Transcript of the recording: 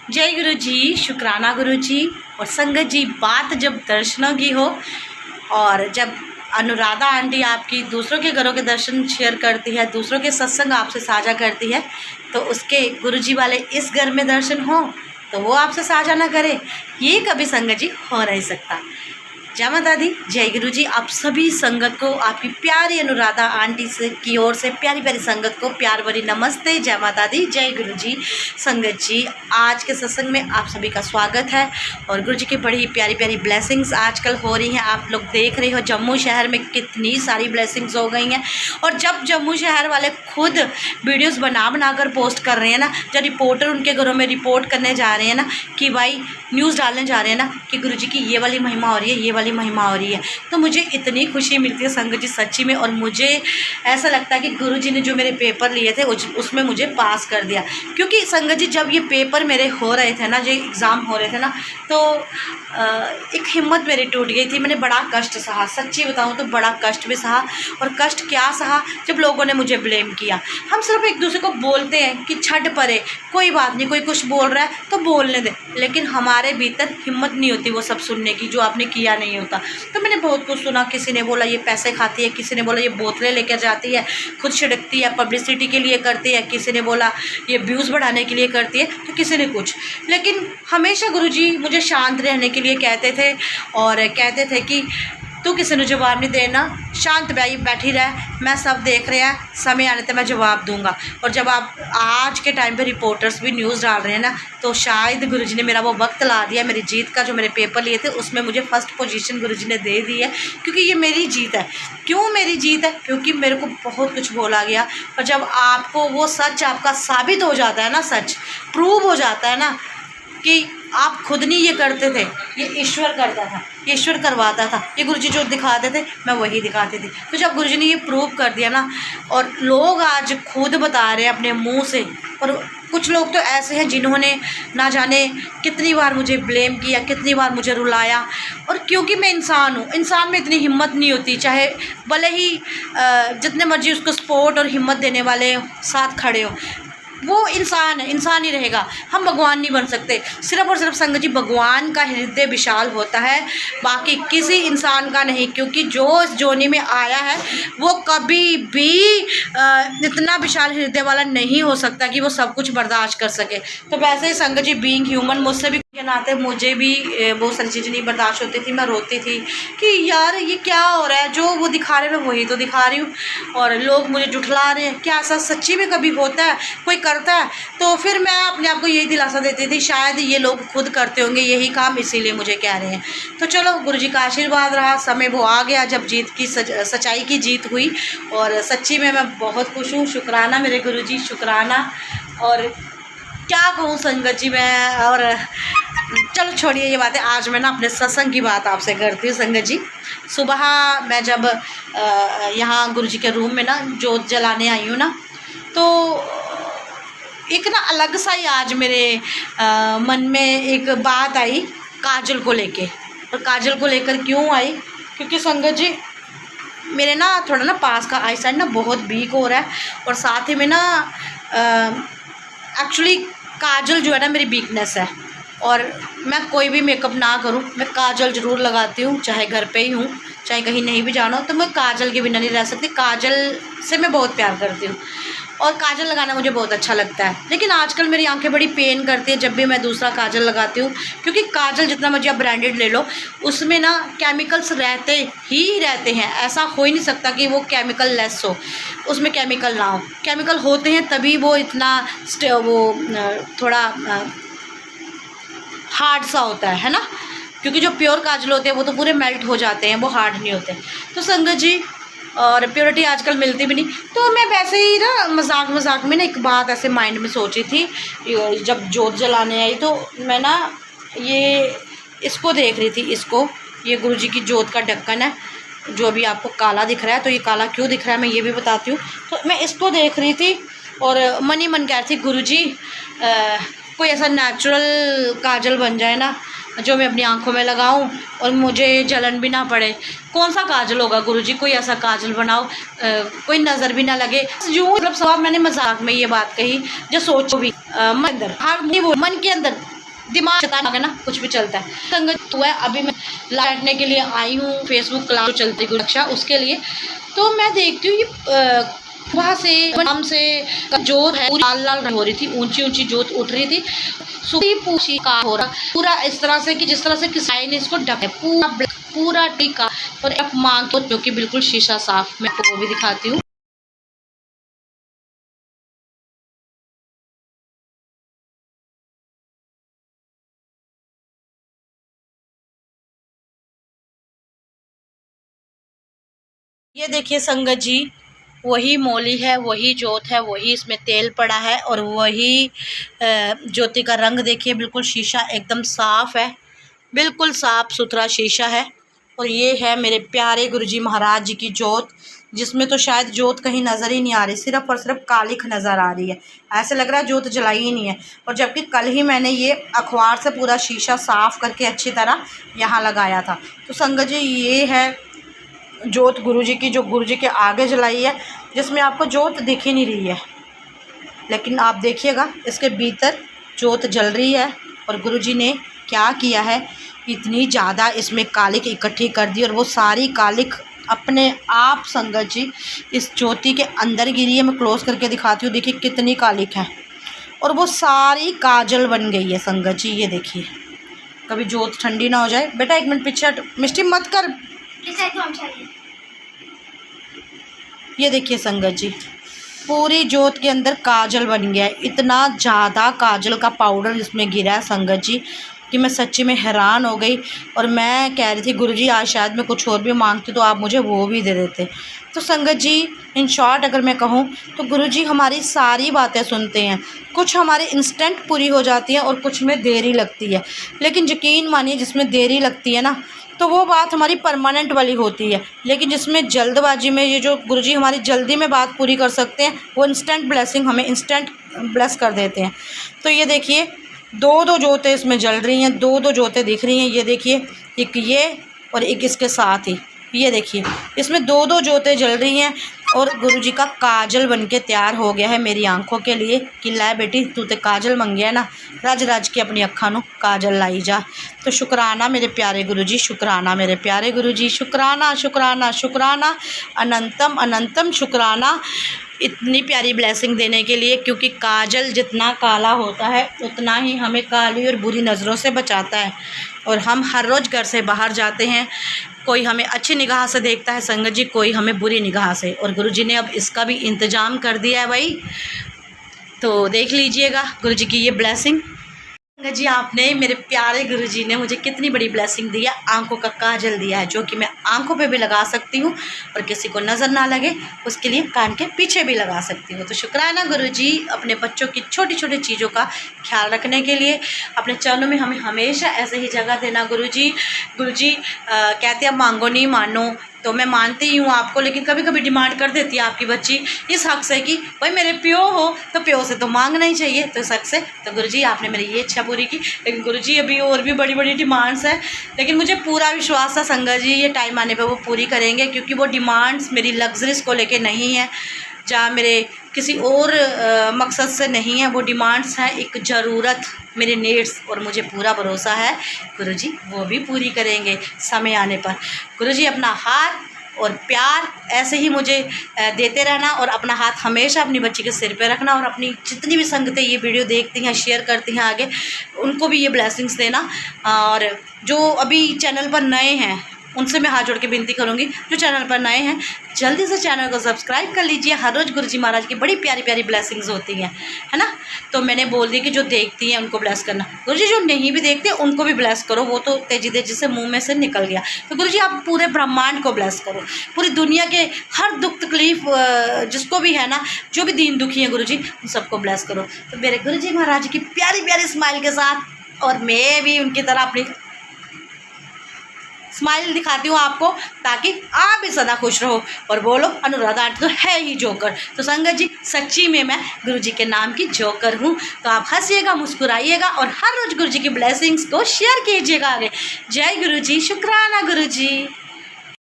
जय गुरु जी, शुक्राना गुरु जी। और संगत जी, बात जब दर्शनों की हो और जब अनुराधा आंटी आपकी दूसरों के घरों के दर्शन शेयर करती है, दूसरों के सत्संग आपसे साझा करती है, तो उसके गुरु जी वाले इस घर में दर्शन हो तो वो आपसे साझा ना करे, ये कभी संगत जी हो नहीं सकता। जय माता दी, जय गुरु जी। आप सभी संगत को आपकी प्यारी अनुराधा आंटी से की ओर से प्यारी प्यारी संगत को प्यार भरी नमस्ते। जय माता दी, जय गुरु जी। संगत जी, आज के सत्संग में आप सभी का स्वागत है और गुरु जी की बड़ी ही प्यारी प्यारी ब्लेसिंग्स आजकल हो रही हैं। आप लोग देख रहे हो जम्मू शहर में कितनी सारी ब्लेसिंग्स हो गई हैं। और जब जम्मू शहर वाले खुद वीडियोज़ बना कर पोस्ट कर रहे हैं ना, जब रिपोर्टर उनके घरों में रिपोर्ट करने जा रहे हैं ना कि भाई न्यूज़ डालने जा रहे हैं ना कि गुरु जी की ये वाली महिमा हो रही है, ये वाली महिमा हो रही है, तो मुझे इतनी खुशी मिलती है संगत जी सच्ची में। और मुझे ऐसा लगता है कि गुरु जी ने जो मेरे पेपर लिए थे उसमें मुझे पास कर दिया। क्योंकि संगत जी, जब ये पेपर मेरे हो रहे थे ना, जो एग्ज़ाम हो रहे थे ना, तो एक हिम्मत मेरी टूट गई थी। मैंने बड़ा कष्ट सहा, सच्ची बताऊँ तो बड़ा कष्ट भी सहा। और कष्ट क्या सहा, जब लोगों ने मुझे ब्लेम किया। हम सिर्फ एक दूसरे को बोलते हैं कि छट परे, कोई बात नहीं, कोई कुछ बोल रहा है तो बोलने दे, लेकिन हमारे भीतर हिम्मत नहीं होती वो सब सुनने की जो आपने किया नहीं होता। तो मैंने बहुत कुछ सुना। किसी ने बोला ये पैसे खाती है, किसी ने बोला ये बोतलें लेकर जाती है, खुद छिड़कती है, पब्लिसिटी के लिए करती है, किसी ने बोला ये व्यूज़ बढ़ाने के लिए करती है, तो किसी ने कुछ। लेकिन हमेशा गुरुजी मुझे शांत रहने के लिए कहते थे और कहते थे कि तू किसी ने जवाब नहीं देना, शांत बैठी रह, मैं सब देख रहे हैं, समय आने तक मैं जवाब दूंगा। और जब आप आज के टाइम पे रिपोर्टर्स भी न्यूज़ डाल रहे हैं ना, तो शायद गुरुजी ने मेरा वो वक्त ला दिया। मेरी जीत का जो मेरे पेपर लिए थे उसमें मुझे फ़र्स्ट पोजीशन गुरुजी ने दे दी है, क्योंकि ये मेरी जीत है। क्यों मेरी जीत है? क्योंकि मेरे को बहुत कुछ बोला गया, और जब आपको वो सच आपका साबित हो जाता है ना, सच प्रूव हो जाता है ना कि आप खुद नहीं ये करते थे, ये ईश्वर करता था, ईश्वर करवाता था, ये गुरुजी जो दिखाते थे मैं वही दिखाती थी। तो जब गुरुजी ने ये प्रूव कर दिया ना, और लोग आज खुद बता रहे हैं अपने मुंह से, और कुछ लोग तो ऐसे हैं जिन्होंने ना जाने कितनी बार मुझे ब्लेम किया, कितनी बार मुझे रुलाया। और क्योंकि मैं इंसान हूँ, इंसान में इतनी हिम्मत नहीं होती, चाहे भले ही जितने मर्जी उसको सपोर्ट और हिम्मत देने वाले साथ खड़े हो, वो इंसान है, इंसान ही रहेगा। हम भगवान नहीं बन सकते। सिर्फ और सिर्फ संगत जी भगवान का हृदय विशाल होता है, बाकी किसी इंसान का नहीं। क्योंकि जो इस जोनी में आया है वो कभी भी इतना विशाल हृदय वाला नहीं हो सकता कि वो सब कुछ बर्दाश्त कर सके। तो वैसे ही संगत जी बीइंग ह्यूमन, मुझसे भी के नाते मुझे भी बहुत सारी चीज़ें नहीं बर्दाश्त होती थी। मैं रोती थी कि यार ये क्या हो रहा है, जो वो दिखा रहे हैं मैं वही तो दिखा रही हूँ, और लोग मुझे जुठला रहे हैं। क्या ऐसा सच्ची में कभी होता है, कोई करता है? तो फिर मैं अपने आप को यही दिलासा देती थी, शायद ये लोग खुद करते होंगे यही काम, इसीलिए मुझे कह रहे हैं। तो चलो, गुरुजी का आशीर्वाद रहा, समय वो आ गया जब जीत की सच्चाई की जीत हुई। और सच्ची में मैं बहुत खुश हूँ। शुक्राना मेरे गुरुजी, शुक्राना। और क्या कहूँ संगत जी मैं। और चलो छोड़िए ये बातें, आज मैं ना अपने सत्संग की बात आपसे करती हूँ संगत जी। सुबह मैं जब यहाँ गुरुजी के रूम में ना जोत जलाने आई हूँ ना, तो एक ना अलग सा ही आज मेरे मन में एक बात आई काजल को लेके। और काजल को लेकर क्यों आई? क्योंकि संगत जी मेरे ना थोड़ा ना पास का आई साइड ना बहुत वीक हो रहा है, और साथ ही में ना एक्चुअली काजल जो है ना मेरी वीकनेस है। और मैं कोई भी मेकअप ना करूं, मैं काजल ज़रूर लगाती हूँ, चाहे घर पे ही हूँ, चाहे कहीं नहीं भी जाना हो, तो मैं काजल के बिना नहीं रह सकती। काजल से मैं बहुत प्यार करती हूँ और काजल लगाना मुझे बहुत अच्छा लगता है। लेकिन आजकल मेरी आंखें बड़ी पेन करती है जब भी मैं दूसरा काजल लगाती हूँ, क्योंकि काजल जितना मर्जी आप ब्रांडेड ले लो, उसमें ना केमिकल्स रहते ही रहते हैं। ऐसा हो ही नहीं सकता कि वो केमिकल लेस हो, उसमें केमिकल ना हो। केमिकल होते हैं तभी वो इतना वो थोड़ा हार्ड सा होता है ना। क्योंकि जो प्योर काजल होते हैं वो तो पूरे मेल्ट हो जाते हैं, वो हार्ड नहीं होते। तो संगत जी, और प्योरिटी आजकल मिलती भी नहीं। तो मैं वैसे ही ना मजाक में ना एक बात ऐसे माइंड में सोची थी, जब जोत जलाने आई तो मैं ना ये इसको देख रही थी। इसको, ये गुरुजी की जोत का ढक्कन है जो अभी आपको काला दिख रहा है। तो ये काला क्यों दिख रहा है मैं ये भी बताती हूँ। तो मैं इसको देख रही थी और मन ही मन कह रही थी गुरुजी कोई ऐसा नेचुरल काजल बन जाए ना जो मैं अपनी आंखों में लगाऊं और मुझे जलन भी ना पड़े। कौन सा काजल होगा गुरुजी, कोई ऐसा काजल बनाओ कोई नज़र भी ना लगे। यूँ मतलब सब मैंने मजाक में ये बात कही, जो सोचो भी मन अंदर, हाँ नहीं वो मन के अंदर दिमाग चलता है ना, कुछ भी चलता है। संगत हुआ है, अभी मैं बैठने के लिए आई हूँ फेसबुक क्लास चलती गुरक्षा उसके लिए। तो मैं देखती हूँ ये वहाँ से नाम से जोत है पूरी लाल लाल हो रही थी, ऊंची ऊंची जोत उठ रही थी, सूखी पूछी का हो रहा पूरा इस तरह से कि जिस तरह से किसाई ने इसको ढका पूरा पूरा टीका। और एक मांग तो जो कि बिल्कुल शीशा साफ, मैं आपको वो भी दिखाती हूँ। ये देखिए संगत जी, वही मौली है, वही जोत है, वही इसमें तेल पड़ा है और वही ज्योति का रंग देखिए बिल्कुल शीशा एकदम साफ़ है, बिल्कुल साफ़ सुथरा शीशा है। और ये है मेरे प्यारे गुरुजी महाराज जी की जोत, जिसमें तो शायद जोत कहीं नज़र ही नहीं आ रही, सिर्फ़ और सिर्फ कालिख नज़र आ रही है। ऐसे लग रहा है जोत जलाई ही नहीं है। और जबकि कल ही मैंने ये अखबार से पूरा शीशा साफ़ करके अच्छी तरह यहाँ लगाया था। तो संगत जी ये है जोत गुरुजी की, जो गुरुजी के आगे जलाई है, जिसमें आपको जोत दिख ही नहीं रही है, लेकिन आप देखिएगा इसके भीतर जोत जल रही है। और गुरुजी ने क्या किया है, इतनी ज़्यादा इसमें कालिख इकट्ठी कर दी और वो सारी कालिख अपने आप संगत जी इस ज्योति के अंदर गिरी है। मैं क्लोज करके दिखाती हूँ, देखिए कितनी कालिख है और वो सारी काजल बन गई है संगत जी। ये देखिए, कभी जोत ठंडी ना हो जाए। बेटा एक मिनट पीछे मिष्टी मत कर। ये देखिए संगत जी, पूरी जोत के अंदर काजल बन गया है। इतना ज़्यादा काजल का पाउडर इसमें गिरा है संगत जी कि मैं सच्ची में हैरान हो गई। और मैं कह रही थी गुरुजी आज शायद मैं कुछ और भी मांगती तो आप मुझे वो भी दे देते। तो संगत जी इन शॉर्ट अगर मैं कहूँ तो गुरुजी हमारी सारी बातें सुनते हैं, कुछ हमारे इंस्टेंट पूरी हो जाती हैं और कुछ में देरी लगती है। लेकिन यकीन मानिए जिसमें देरी लगती है ना, तो वो बात हमारी परमानेंट वाली होती है। लेकिन जिसमें जल्दबाजी में ये जो गुरुजी हमारी जल्दी में बात पूरी कर सकते हैं, वो इंस्टेंट ब्लेसिंग हमें इंस्टेंट ब्लेस कर देते हैं। तो ये देखिए दो जोतें इसमें जल रही हैं, दो जोतें दिख रही हैं। ये देखिए एक ये और एक इसके साथ ही, ये देखिए इसमें दो जोतें जल रही हैं। और गुरुजी का काजल बनके तैयार हो गया है मेरी आंखों के लिए कि लै बेटी तू तो काजल मंगिया ना, रज रज के अपनी अक्खां नूं काजल लाई जा। तो शुक्राना मेरे प्यारे गुरुजी, शुक्राना मेरे प्यारे गुरुजी, शुक्राना शुक्राना शुक्राना, अनंतम अनंतम शुक्राना इतनी प्यारी ब्लेसिंग देने के लिए। क्योंकि काजल जितना काला होता है उतना ही हमें काली और बुरी नज़रों से बचाता है। और हम हर रोज़ घर से बाहर जाते हैं, कोई हमें अच्छी निगाह से देखता है संगत जी, कोई हमें बुरी निगाह से। और गुरुजी ने अब इसका भी इंतज़ाम कर दिया है भाई, तो देख लीजिएगा गुरुजी की ये ब्लेसिंग। संगत जी आपने मेरे प्यारे गुरुजी ने मुझे कितनी बड़ी ब्लेसिंग दी है, आंखों का काजल दिया है जो कि मैं आंखों पे भी लगा सकती हूँ और किसी को नज़र ना लगे उसके लिए कान के पीछे भी लगा सकती हूँ। तो शुक्राना गुरुजी अपने बच्चों की छोटी छोटी चीज़ों का ख्याल रखने के लिए। अपने चरणों में हमें हमेशा ऐसे ही जगह देना गुरुजी। गुरुजी कहते हैं मांगो नहीं मानो, तो मैं मानती ही हूँ आपको, लेकिन कभी कभी डिमांड कर देती है आपकी बच्ची इस हक से कि भाई मेरे प्यो हो तो प्यो से तो मांगना ही चाहिए, तो इस हक से। तो गुरुजी आपने मेरी ये इच्छा पूरी की। लेकिन गुरुजी अभी और भी बड़ी बड़ी डिमांड्स हैं, लेकिन मुझे पूरा विश्वास था संगत जी ये टाइम आने पर वो पूरी करेंगे। क्योंकि वो डिमांड्स मेरी लग्जरीज को लेके नहीं है, जहाँ मेरे किसी और मकसद से नहीं है, वो डिमांड्स हैं एक ज़रूरत, मेरे नीड्स। और मुझे पूरा भरोसा है गुरुजी वो भी पूरी करेंगे समय आने पर। गुरुजी अपना हाथ और प्यार ऐसे ही मुझे देते रहना और अपना हाथ हमेशा अपनी बच्ची के सिर पे रखना। और अपनी जितनी भी संगतें ये वीडियो देखती हैं शेयर करती हैं आगे, उनको भी ये ब्लेसिंग्स देना। और जो अभी चैनल पर नए हैं उनसे मैं हाथ जोड़ के विनती करूँगी, जो चैनल पर नए हैं जल्दी से चैनल को सब्सक्राइब कर लीजिए। हर रोज़ गुरुजी महाराज की बड़ी प्यारी प्यारी ब्लेसिंग्स होती हैं, है ना। तो मैंने बोल दी कि जो देखती हैं उनको ब्लेस करना। गुरुजी जो नहीं भी देखते उनको भी ब्लेस करो, वो तो तेजी तेजी से मुंह में से निकल गया। तो गुरुजी आप पूरे ब्रह्मांड को ब्लेस करो, पूरी दुनिया के हर दुख तकलीफ जिसको भी है ना, जो भी दीन दुखी है गुरुजी उन सबको ब्लेस करो। तो मेरे गुरुजी महाराज की प्यारी प्यारी स्माइल के साथ, और मैं भी उनकी तरह अपनी स्माइल दिखाती हूँ आपको, ताकि आप भी सदा खुश रहो और बोलो अनुराधा आंटी तो है ही जोकर। तो संगत जी सच्ची में मैं गुरुजी के नाम की जोकर हूँ। तो आप हंसिएगा, मुस्कुराइएगा और हर रोज़ गुरुजी की ब्लेसिंग्स को शेयर कीजिएगा आगे। जय गुरुजी, शुक्राना गुरुजी।